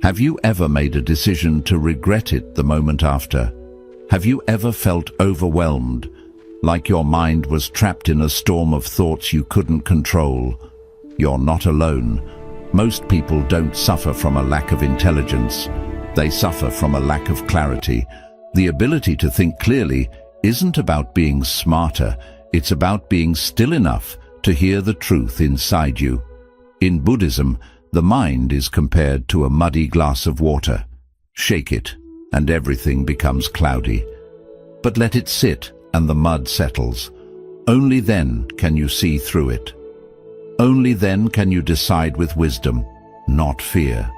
Have you ever made a decision to regret it the moment after? Have you ever felt overwhelmed, like your mind was trapped in a storm of thoughts you couldn't control? You're not alone. Most people don't suffer from a lack of intelligence. They suffer from a lack of clarity. The ability to think clearly isn't about being smarter, it's about being still enough to hear the truth inside you. In Buddhism, the mind is compared to a muddy glass of water. Shake it, and everything becomes cloudy. But let it sit, and the mud settles. Only then can you see through it. Only then can you decide with wisdom, not fear.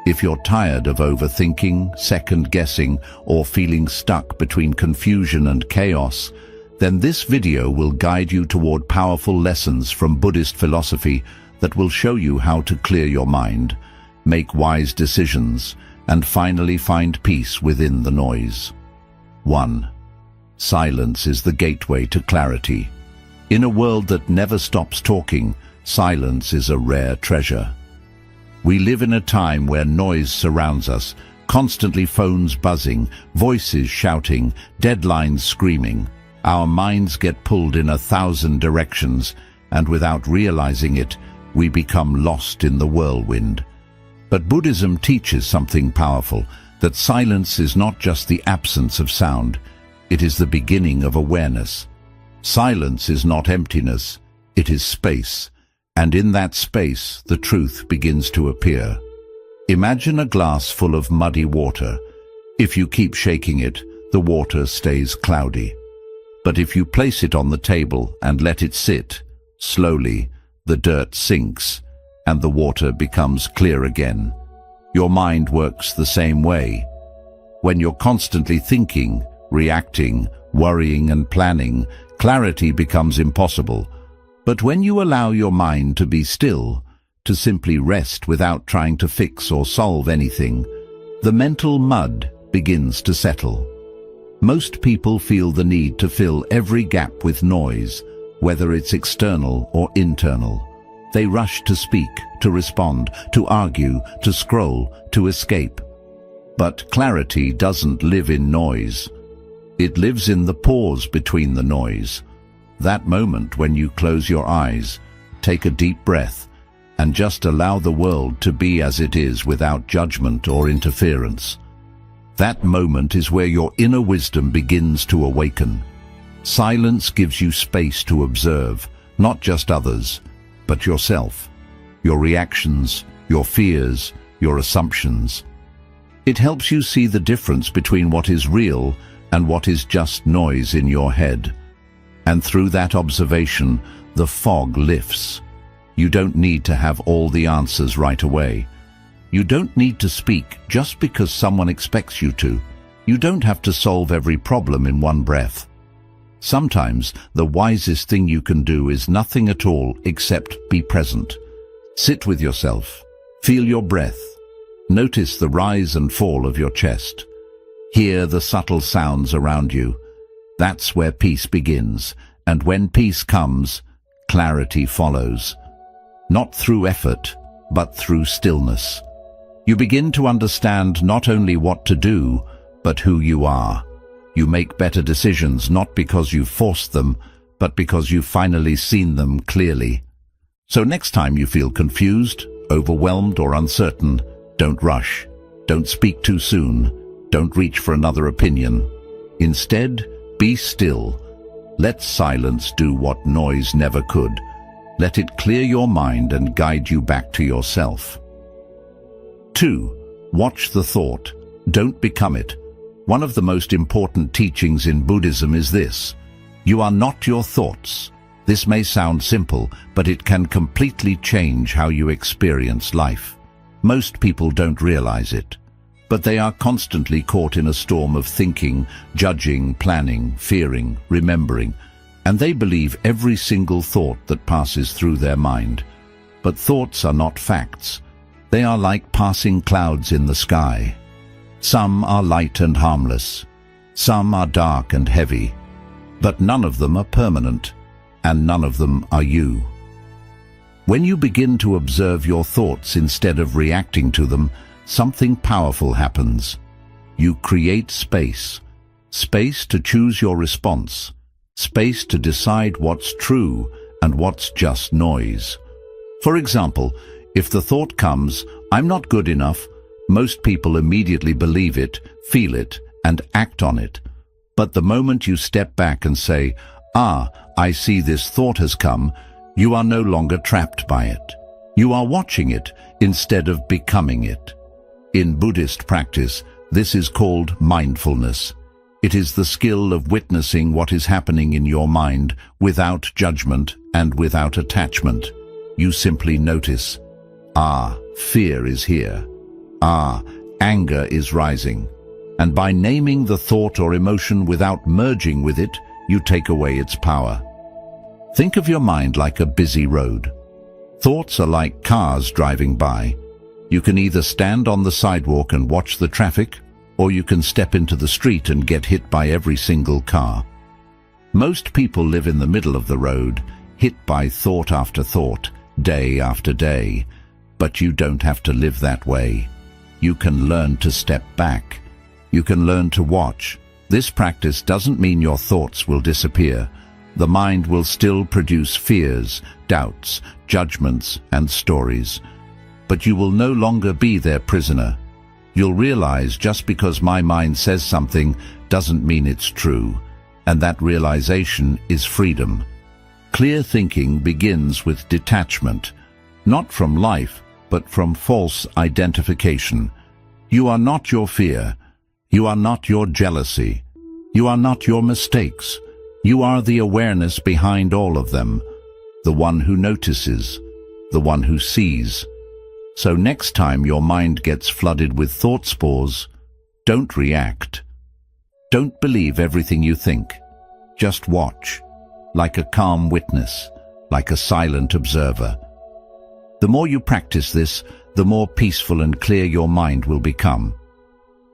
If you're tired of overthinking, second-guessing, or feeling stuck between confusion and chaos, then this video will guide you toward powerful lessons from Buddhist philosophy that will show you how to clear your mind, make wise decisions, and finally find peace within the noise. 1. Silence is the gateway to clarity. In a world that never stops talking, silence is a rare treasure. We live in a time where noise surrounds us, constantly phones buzzing, voices shouting, deadlines screaming. Our minds get pulled in 1,000 directions, and without realizing it, we become lost in the whirlwind. But Buddhism teaches something powerful, that silence is not just the absence of sound, it is the beginning of awareness. Silence is not emptiness, it is space, and in that space the truth begins to appear. Imagine a glass full of muddy water. If you keep shaking it, the water stays cloudy. But if you place it on the table and let it sit, slowly, the dirt sinks, and the water becomes clear again. Your mind works the same way. When you're constantly thinking, reacting, worrying and planning, clarity becomes impossible. But when you allow your mind to be still, to simply rest without trying to fix or solve anything, the mental mud begins to settle. Most people feel the need to fill every gap with noise, whether it's external or internal. They rush to speak, to respond, to argue, to scroll, to escape. But clarity doesn't live in noise. It lives in the pause between the noise. That moment when you close your eyes, take a deep breath, and just allow the world to be as it is without judgment or interference. That moment is where your inner wisdom begins to awaken. Silence gives you space to observe, not just others, but yourself, your reactions, your fears, your assumptions. It helps you see the difference between what is real and what is just noise in your head. And through that observation, the fog lifts. You don't need to have all the answers right away. You don't need to speak just because someone expects you to. You don't have to solve every problem in one breath. Sometimes the wisest thing you can do is nothing at all except be present. Sit with yourself. Feel your breath. Notice the rise and fall of your chest. Hear the subtle sounds around you. That's where peace begins, and when peace comes, clarity follows. Not through effort, but through stillness. You begin to understand not only what to do, but who you are. You make better decisions not because you forced them, but because you've finally seen them clearly. So next time you feel confused, overwhelmed or uncertain, don't rush. Don't speak too soon. Don't reach for another opinion. Instead, be still. Let silence do what noise never could. Let it clear your mind and guide you back to yourself. 2. Watch the thought. Don't become it. One of the most important teachings in Buddhism is this: you are not your thoughts. This may sound simple, but it can completely change how you experience life. Most people don't realize it, but they are constantly caught in a storm of thinking, judging, planning, fearing, remembering, and they believe every single thought that passes through their mind. But thoughts are not facts. They are like passing clouds in the sky. Some are light and harmless. Some are dark and heavy. But none of them are permanent, and none of them are you. When you begin to observe your thoughts instead of reacting to them, something powerful happens. You create space. Space to choose your response. Space to decide what's true and what's just noise. For example, if the thought comes, "I'm not good enough," most people immediately believe it, feel it, and act on it. But the moment you step back and say, I see this thought has come," you are no longer trapped by it. You are watching it instead of becoming it. In Buddhist practice, this is called mindfulness. It is the skill of witnessing what is happening in your mind without judgment and without attachment. You simply notice, fear is here. Anger is rising. And by naming the thought or emotion without merging with it, you take away its power. Think of your mind like a busy road. Thoughts are like cars driving by. You can either stand on the sidewalk and watch the traffic, or you can step into the street and get hit by every single car. Most people live in the middle of the road, hit by thought after thought, day after day. But you don't have to live that way. You can learn to step back. You can learn to watch. This practice doesn't mean your thoughts will disappear. The mind will still produce fears, doubts, judgments, and stories. But you will no longer be their prisoner. You'll realize just because my mind says something doesn't mean it's true. And that realization is freedom. Clear thinking begins with detachment, not from life, but from false identification. You are not your fear. You are not your jealousy. You are not your mistakes. You are the awareness behind all of them, the one who notices, the one who sees. So next time your mind gets flooded with thought spores, don't react. Don't believe everything you think. Just watch, like a calm witness, like a silent observer. The more you practice this, the more peaceful and clear your mind will become.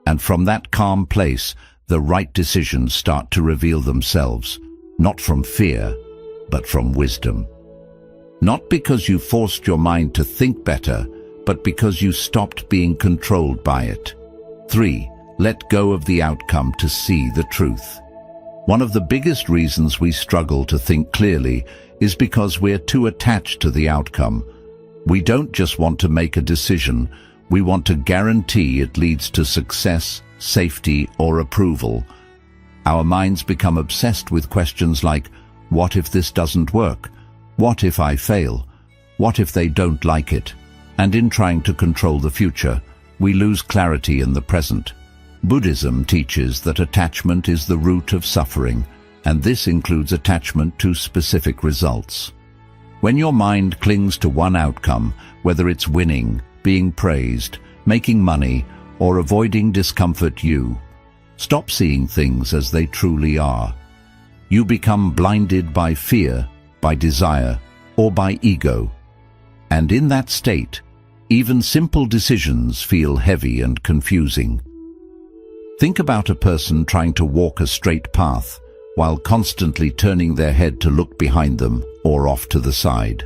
And from that calm place, the right decisions start to reveal themselves, not from fear, but from wisdom. Not because you forced your mind to think better, but because you stopped being controlled by it. 3. Let go of the outcome to see the truth. One of the biggest reasons we struggle to think clearly is because we're too attached to the outcome. We don't just want to make a decision, we want to guarantee it leads to success, safety, or approval. Our minds become obsessed with questions like, what if this doesn't work? What if I fail? What if they don't like it? And in trying to control the future, we lose clarity in the present. Buddhism teaches that attachment is the root of suffering, and this includes attachment to specific results. When your mind clings to one outcome, whether it's winning, being praised, making money, or avoiding discomfort, you stop seeing things as they truly are. You become blinded by fear, by desire, or by ego. And in that state, even simple decisions feel heavy and confusing. Think about a person trying to walk a straight path while constantly turning their head to look behind them or off to the side.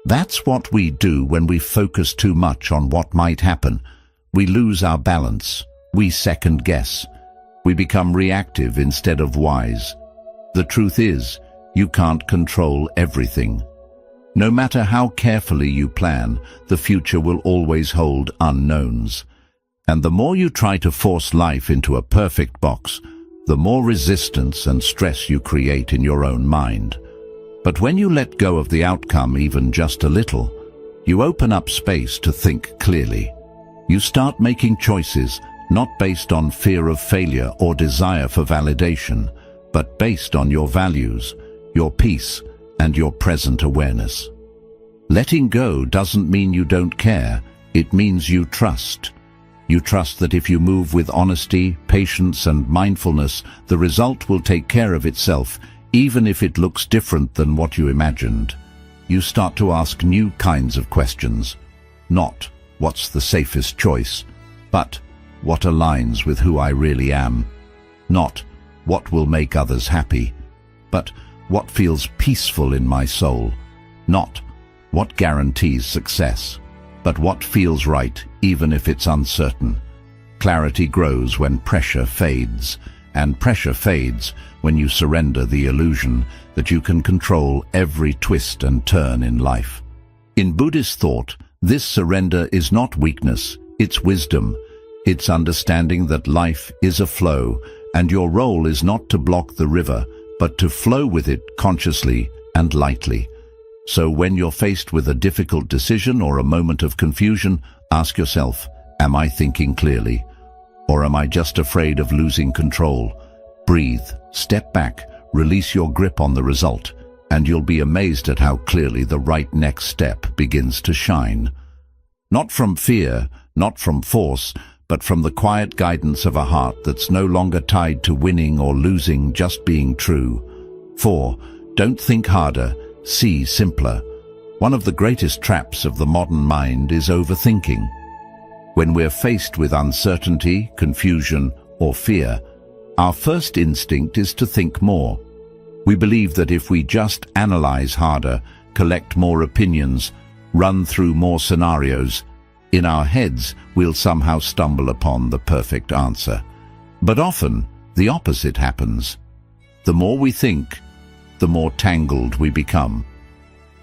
That's what we do when we focus too much on what might happen. We lose our balance. We second guess. We become reactive instead of wise. The truth is, you can't control everything. No matter how carefully you plan, the future will always hold unknowns. And the more you try to force life into a perfect box, the more resistance and stress you create in your own mind. But when you let go of the outcome even just a little, you open up space to think clearly. You start making choices not based on fear of failure or desire for validation, but based on your values, your peace, and your present awareness. Letting go doesn't mean you don't care, it means you trust. You trust that if you move with honesty, patience, and mindfulness, the result will take care of itself, even if it looks different than what you imagined. You start to ask new kinds of questions. Not, what's the safest choice? But, what aligns with who I really am? Not, what will make others happy? But, what feels peaceful in my soul? Not, what guarantees success? but what feels right, even if it's uncertain. Clarity grows when pressure fades, and pressure fades when you surrender the illusion that you can control every twist and turn in life. In Buddhist thought, this surrender is not weakness, it's wisdom. It's understanding that life is a flow, and your role is not to block the river, but to flow with it consciously and lightly. So when you're faced with a difficult decision or a moment of confusion, ask yourself, am I thinking clearly? Or am I just afraid of losing control? Breathe, step back, release your grip on the result, and you'll be amazed at how clearly the right next step begins to shine. Not from fear, not from force, but from the quiet guidance of a heart that's no longer tied to winning or losing, just being true. 4. Don't think harder, see simpler. One of the greatest traps of the modern mind is overthinking. When we're faced with uncertainty, confusion, or fear, our first instinct is to think more. We believe that if we just analyze harder, collect more opinions, run through more scenarios, in our heads we'll somehow stumble upon the perfect answer. But often, the opposite happens. The more we think, the more tangled we become.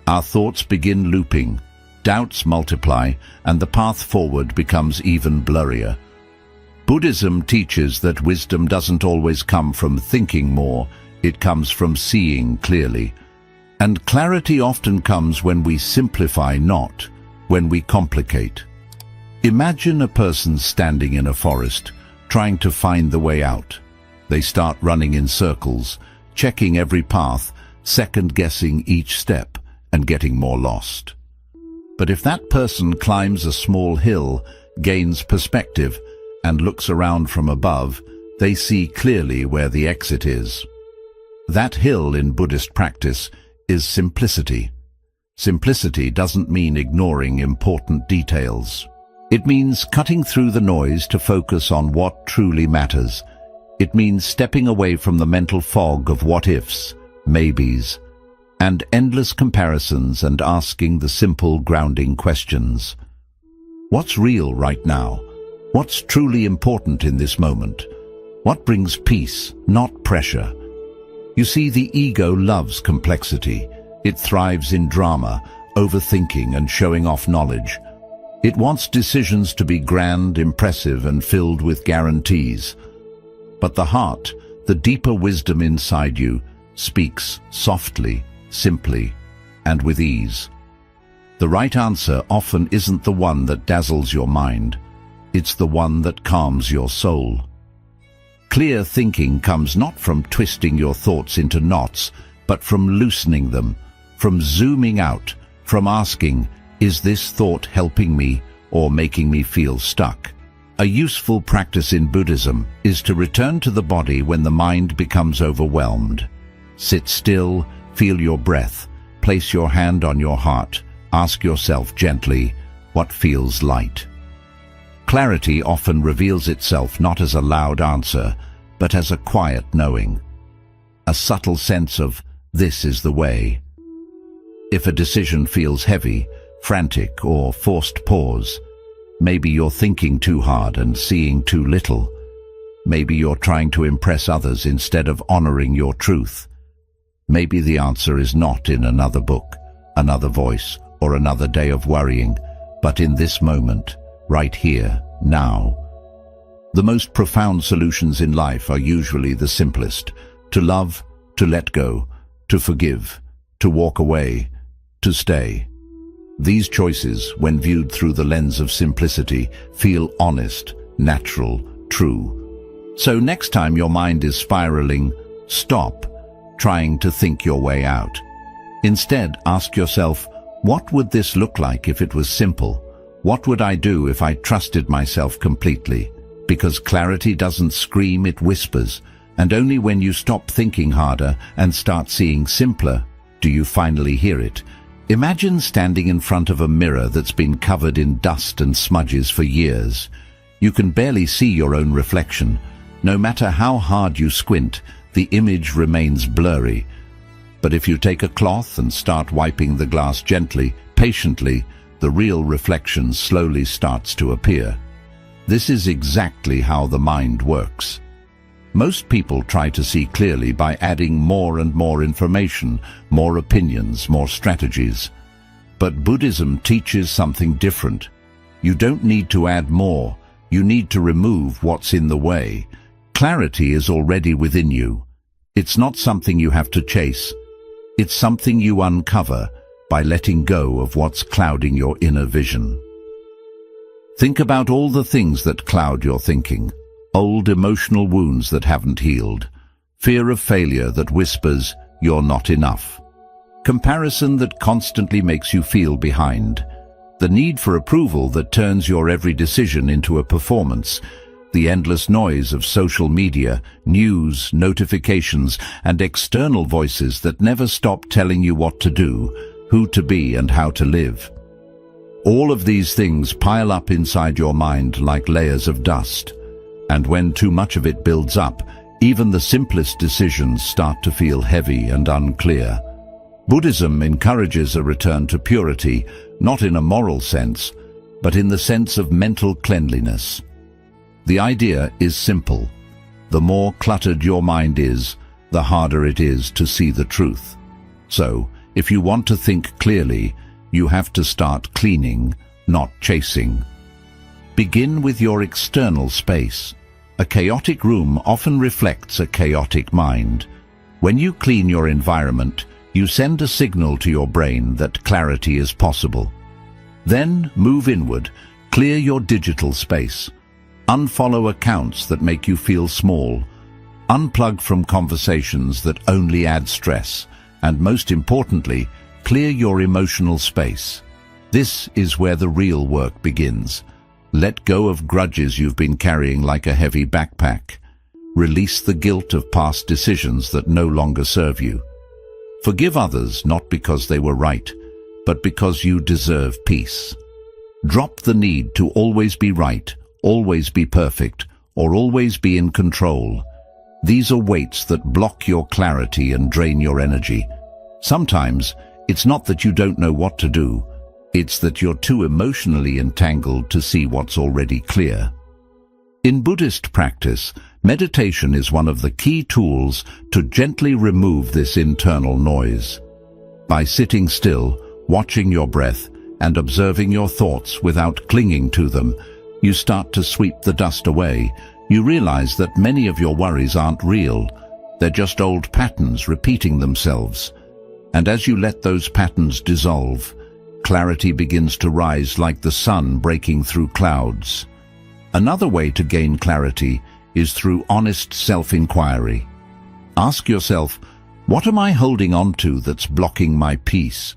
Our thoughts begin looping, doubts multiply, and the path forward becomes even blurrier. Buddhism teaches that wisdom doesn't always come from thinking more, it comes from seeing clearly. And clarity often comes when we simplify, not when we complicate. Imagine a person standing in a forest, trying to find the way out. They start running in circles, checking every path, second-guessing each step, and getting more lost. But if that person climbs a small hill, gains perspective, and looks around from above, they see clearly where the exit is. That hill in Buddhist practice is simplicity. Simplicity doesn't mean ignoring important details. It means cutting through the noise to focus on what truly matters. It means stepping away from the mental fog of what-ifs, maybes, and endless comparisons and asking the simple grounding questions. What's real right now? What's truly important in this moment? What brings peace, not pressure? You see, the ego loves complexity. It thrives in drama, overthinking, and showing off knowledge. It wants decisions to be grand, impressive, and filled with guarantees. But the heart, the deeper wisdom inside you, speaks softly, simply, and with ease. The right answer often isn't the one that dazzles your mind. It's the one that calms your soul. Clear thinking comes not from twisting your thoughts into knots, but from loosening them, from zooming out, from asking, is this thought helping me or making me feel stuck? A useful practice in Buddhism is to return to the body when the mind becomes overwhelmed. Sit still, feel your breath, place your hand on your heart, ask yourself gently, what feels light? Clarity often reveals itself not as a loud answer, but as a quiet knowing. A subtle sense of, this is the way. If a decision feels heavy, frantic, or forced, pause. Maybe you're thinking too hard and seeing too little. Maybe you're trying to impress others instead of honoring your truth. Maybe the answer is not in another book, another voice, or another day of worrying, but in this moment, right here, now. The most profound solutions in life are usually the simplest: to love, to let go, to forgive, to walk away, to stay. These choices, when viewed through the lens of simplicity, feel honest, natural, true. So next time your mind is spiraling, stop trying to think your way out. Instead, ask yourself, what would this look like if it was simple? What would I do if I trusted myself completely? Because clarity doesn't scream, it whispers. And only when you stop thinking harder and start seeing simpler, do you finally hear it. Imagine standing in front of a mirror that's been covered in dust and smudges for years. You can barely see your own reflection. No matter how hard you squint, the image remains blurry. But if you take a cloth and start wiping the glass gently, patiently, the real reflection slowly starts to appear. This is exactly how the mind works. Most people try to see clearly by adding more and more information, more opinions, more strategies. But Buddhism teaches something different. You don't need to add more, you need to remove what's in the way. Clarity is already within you. It's not something you have to chase. It's something you uncover by letting go of what's clouding your inner vision. Think about all the things that cloud your thinking. Old emotional wounds that haven't healed. Fear of failure that whispers, "You're not enough." Comparison that constantly makes you feel behind. The need for approval that turns your every decision into a performance. The endless noise of social media, news, notifications, and external voices that never stop telling you what to do, who to be, and how to live. All of these things pile up inside your mind like layers of dust. And when too much of it builds up, even the simplest decisions start to feel heavy and unclear. Buddhism encourages a return to purity, not in a moral sense, but in the sense of mental cleanliness. The idea is simple. The more cluttered your mind is, the harder it is to see the truth. So, if you want to think clearly, you have to start cleaning, not chasing. Begin with your external space. A chaotic room often reflects a chaotic mind. When you clean your environment, you send a signal to your brain that clarity is possible. Then move inward, clear your digital space. Unfollow accounts that make you feel small. Unplug from conversations that only add stress. And most importantly, clear your emotional space. This is where the real work begins. Let go of grudges you've been carrying like a heavy backpack. Release the guilt of past decisions that no longer serve you. Forgive others not because they were right, but because you deserve peace. Drop the need to always be right, always be perfect, or always be in control. These are weights that block your clarity and drain your energy. Sometimes, it's not that you don't know what to do, it's that you're too emotionally entangled to see what's already clear. In Buddhist practice, meditation is one of the key tools to gently remove this internal noise. By sitting still, watching your breath, and observing your thoughts without clinging to them, you start to sweep the dust away. You realize that many of your worries aren't real. They're just old patterns repeating themselves. And as you let those patterns dissolve, clarity begins to rise like the sun breaking through clouds. Another way to gain clarity is through honest self-inquiry. Ask yourself, what am I holding on to that's blocking my peace?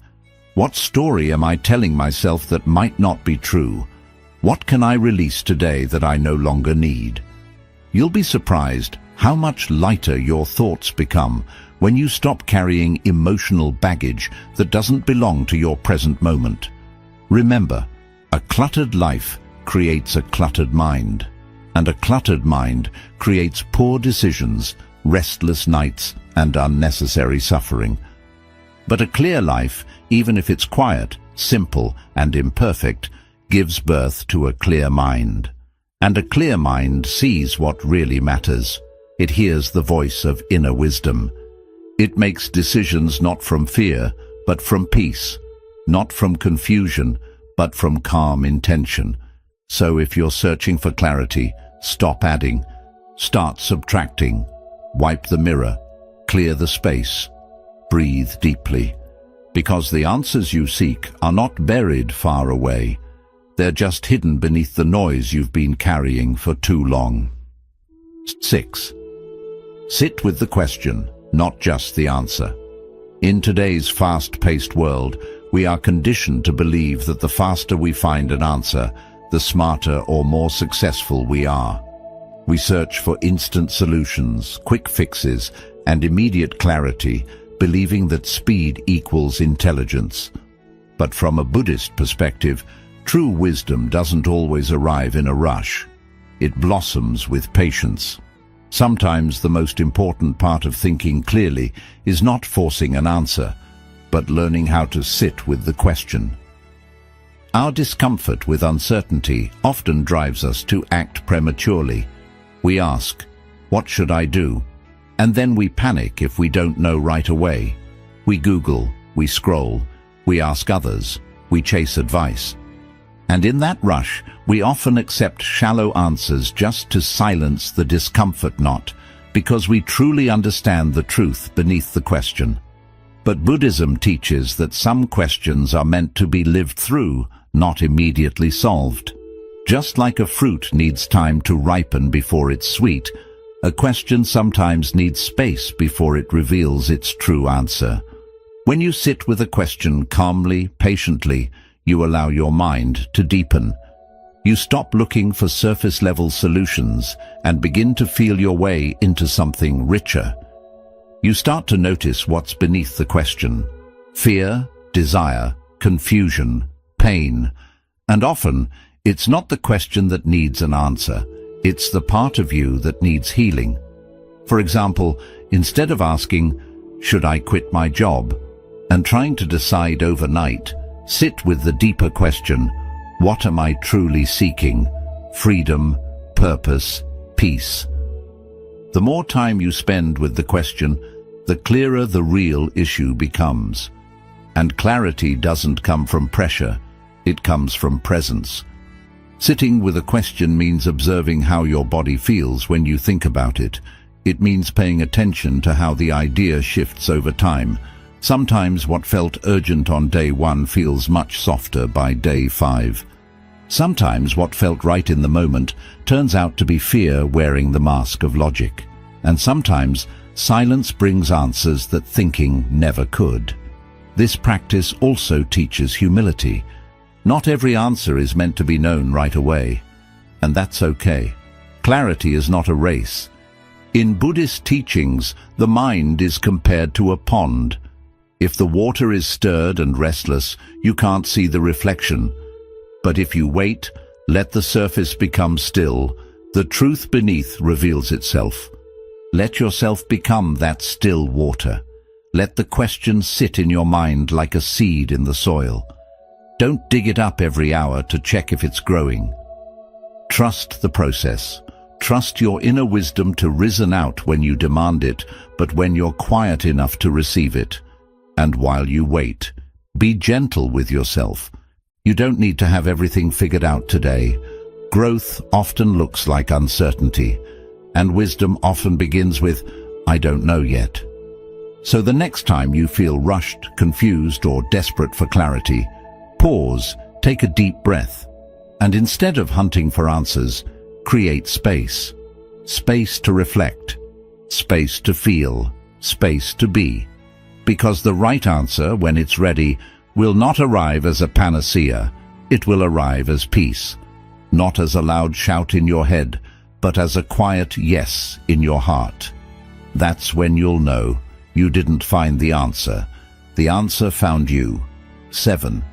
What story am I telling myself that might not be true? What can I release today that I no longer need? You'll be surprised how much lighter your thoughts become when you stop carrying emotional baggage that doesn't belong to your present moment. Remember, a cluttered life creates a cluttered mind, and a cluttered mind creates poor decisions, restless nights, and unnecessary suffering. But a clear life, even if it's quiet, simple, and imperfect, gives birth to a clear mind. And a clear mind sees what really matters. It hears the voice of inner wisdom. It makes decisions not from fear, but from peace, not from confusion, but from calm intention. So if you're searching for clarity, stop adding, start subtracting, wipe the mirror, clear the space, breathe deeply. Because the answers you seek are not buried far away. They're just hidden beneath the noise you've been carrying for too long. 6. Sit with the question, not just the answer. In today's fast-paced world, we are conditioned to believe that the faster we find an answer, the smarter or more successful we are. We search for instant solutions, quick fixes, and immediate clarity, believing that speed equals intelligence. But from a Buddhist perspective, true wisdom doesn't always arrive in a rush. It blossoms with patience. Sometimes the most important part of thinking clearly is not forcing an answer, but learning how to sit with the question. Our discomfort with uncertainty often drives us to act prematurely. We ask, "What should I do?" And then we panic if we don't know right away. We Google, we scroll, we ask others, we chase advice. And in that rush, we often accept shallow answers just to silence the discomfort knot, because we truly understand the truth beneath the question. But Buddhism teaches that some questions are meant to be lived through, not immediately solved. Just like a fruit needs time to ripen before it's sweet, a question sometimes needs space before it reveals its true answer. When you sit with a question calmly, patiently, you allow your mind to deepen. You stop looking for surface-level solutions and begin to feel your way into something richer. You start to notice what's beneath the question: fear, desire, confusion, pain. And often, it's not the question that needs an answer. It's the part of you that needs healing. For example, instead of asking, "Should I quit my job?" and trying to decide overnight, sit with the deeper question, "What am I truly seeking? Freedom, purpose, peace." The more time you spend with the question, the clearer the real issue becomes. And clarity doesn't come from pressure, it comes from presence. Sitting with a question means observing how your body feels when you think about it. It means paying attention to how the idea shifts over time. Sometimes what felt urgent on day 1 feels much softer by day 5. Sometimes what felt right in the moment turns out to be fear wearing the mask of logic. And sometimes silence brings answers that thinking never could. This practice also teaches humility. Not every answer is meant to be known right away, and that's okay. Clarity is not a race. In Buddhist teachings, the mind is compared to a pond. If the water is stirred and restless, you can't see the reflection. But if you wait, let the surface become still, the truth beneath reveals itself. Let yourself become that still water. Let the question sit in your mind like a seed in the soil. Don't dig it up every hour to check if it's growing. Trust the process. Trust your inner wisdom to risen out when you demand it, but when you're quiet enough to receive it. And while you wait, be gentle with yourself. You don't need to have everything figured out today. Growth often looks like uncertainty, and wisdom often begins with, "I don't know yet." So the next time you feel rushed, confused, or desperate for clarity, pause, take a deep breath, and instead of hunting for answers, create space. Space to reflect, space to feel, space to be. Because the right answer, when it's ready, will not arrive as a panacea. It will arrive as peace, not as a loud shout in your head, but as a quiet yes in your heart. That's when you'll know you didn't find the answer. The answer found you. 7.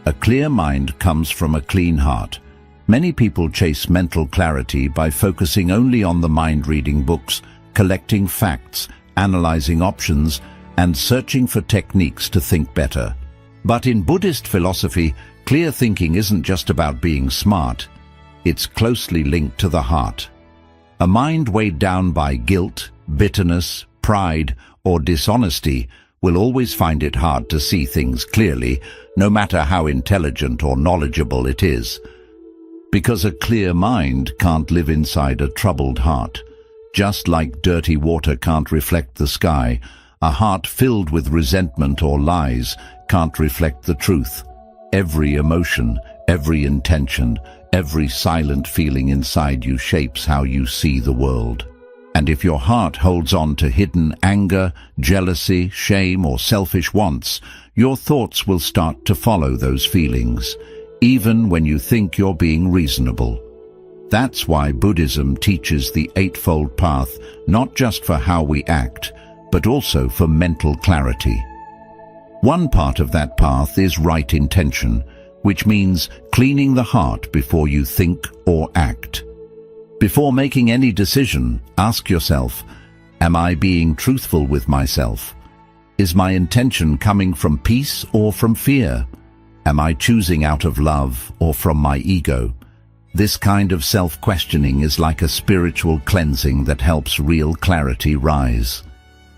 A clear mind comes from a clean heart. Many people chase mental clarity by focusing only on the mind-reading books, collecting facts, analyzing options, and searching for techniques to think better. But in Buddhist philosophy, clear thinking isn't just about being smart. It's closely linked to the heart. A mind weighed down by guilt, bitterness, pride, or dishonesty will always find it hard to see things clearly, no matter how intelligent or knowledgeable it is. Because a clear mind can't live inside a troubled heart. Just like dirty water can't reflect the sky, a heart filled with resentment or lies can't reflect the truth. Every emotion, every intention, every silent feeling inside you shapes how you see the world. And if your heart holds on to hidden anger, jealousy, shame, or selfish wants, your thoughts will start to follow those feelings, even when you think you're being reasonable. That's why Buddhism teaches the Eightfold Path, not just for how we act, but also for mental clarity. One part of that path is right intention, which means cleaning the heart before you think or act. Before making any decision, ask yourself, am I being truthful with myself? Is my intention coming from peace or from fear? Am I choosing out of love or from my ego? This kind of self-questioning is like a spiritual cleansing that helps real clarity rise.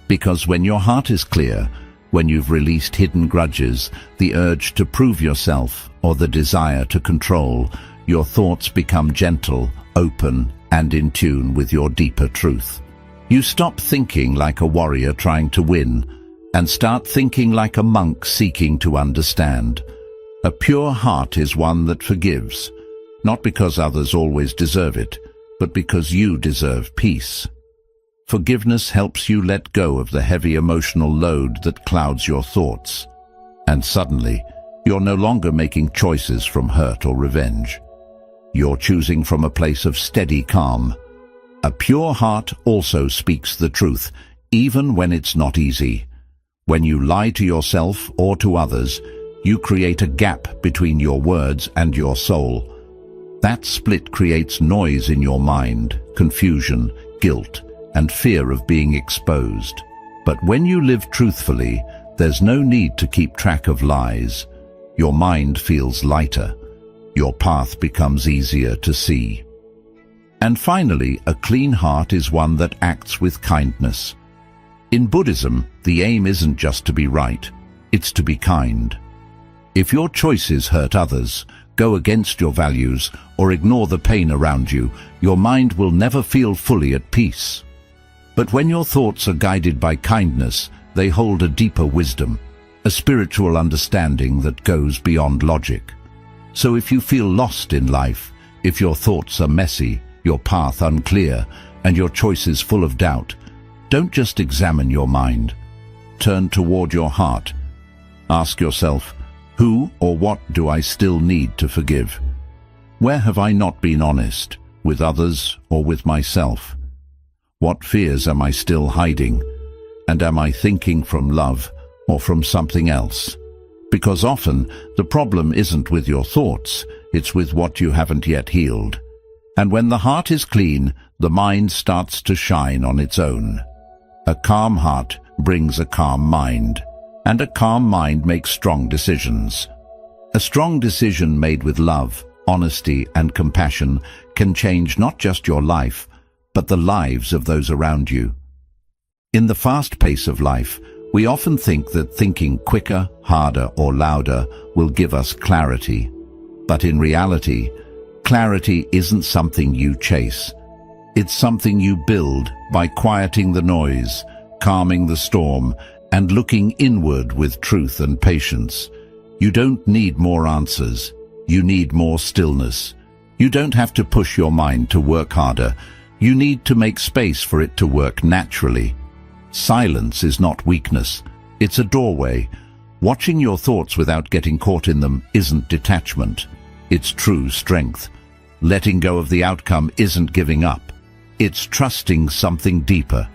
Because when your heart is clear, when you've released hidden grudges, the urge to prove yourself, or the desire to control, your thoughts become gentle, open, and in tune with your deeper truth. You stop thinking like a warrior trying to win, and start thinking like a monk seeking to understand. A pure heart is one that forgives, not because others always deserve it, but because you deserve peace. Forgiveness helps you let go of the heavy emotional load that clouds your thoughts. And suddenly, you're no longer making choices from hurt or revenge. You're choosing from a place of steady calm. A pure heart also speaks the truth, even when it's not easy. When you lie to yourself or to others, you create a gap between your words and your soul. That split creates noise in your mind, confusion, guilt, and fear of being exposed. But when you live truthfully, there's no need to keep track of lies. Your mind feels lighter. Your path becomes easier to see. And finally, a clean heart is one that acts with kindness. In Buddhism, the aim isn't just to be right, it's to be kind. If your choices hurt others, go against your values, or ignore the pain around you, your mind will never feel fully at peace. But when your thoughts are guided by kindness, they hold a deeper wisdom, a spiritual understanding that goes beyond logic. So if you feel lost in life, if your thoughts are messy, your path unclear, and your choices full of doubt, don't just examine your mind. Turn toward your heart. Ask yourself, who or what do I still need to forgive? Where have I not been honest, with others or with myself? What fears am I still hiding? And am I thinking from love or from something else? Because often, the problem isn't with your thoughts, it's with what you haven't yet healed. And when the heart is clean, the mind starts to shine on its own. A calm heart brings a calm mind, and a calm mind makes strong decisions. A strong decision made with love, honesty, and compassion can change not just your life, but the lives of those around you. In the fast pace of life, we often think that thinking quicker, harder, or louder will give us clarity. But in reality, clarity isn't something you chase. It's something you build by quieting the noise, calming the storm, and looking inward with truth and patience. You don't need more answers. You need more stillness. You don't have to push your mind to work harder. You need to make space for it to work naturally. Silence is not weakness. It's a doorway. Watching your thoughts without getting caught in them isn't detachment. It's true strength. Letting go of the outcome isn't giving up. It's trusting something deeper.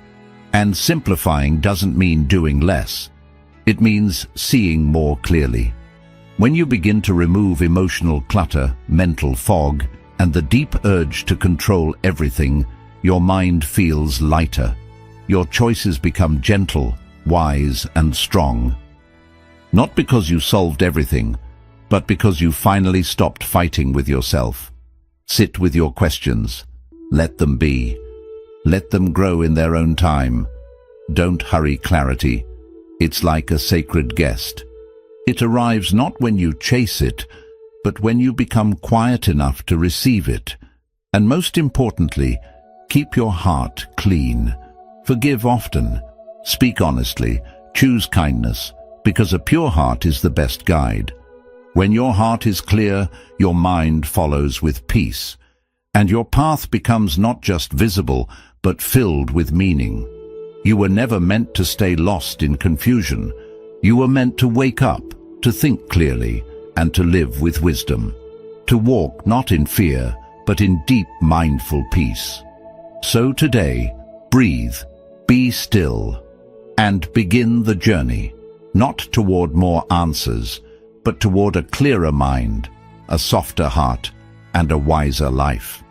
And simplifying doesn't mean doing less. It means seeing more clearly. When you begin to remove emotional clutter, mental fog, and the deep urge to control everything, your mind feels lighter. Your choices become gentle, wise, and strong. Not because you solved everything, but because you finally stopped fighting with yourself. Sit with your questions. Let them be. Let them grow in their own time. Don't hurry clarity. It's like a sacred guest. It arrives not when you chase it, but when you become quiet enough to receive it. And most importantly, keep your heart clean. Forgive often. Speak honestly. Choose kindness, because a pure heart is the best guide. When your heart is clear, your mind follows with peace, and your path becomes not just visible, but filled with meaning. You were never meant to stay lost in confusion. You were meant to wake up, to think clearly, and to live with wisdom. To walk not in fear, but in deep mindful peace. So today, breathe, be still, and begin the journey, not toward more answers, but toward a clearer mind, a softer heart, and a wiser life.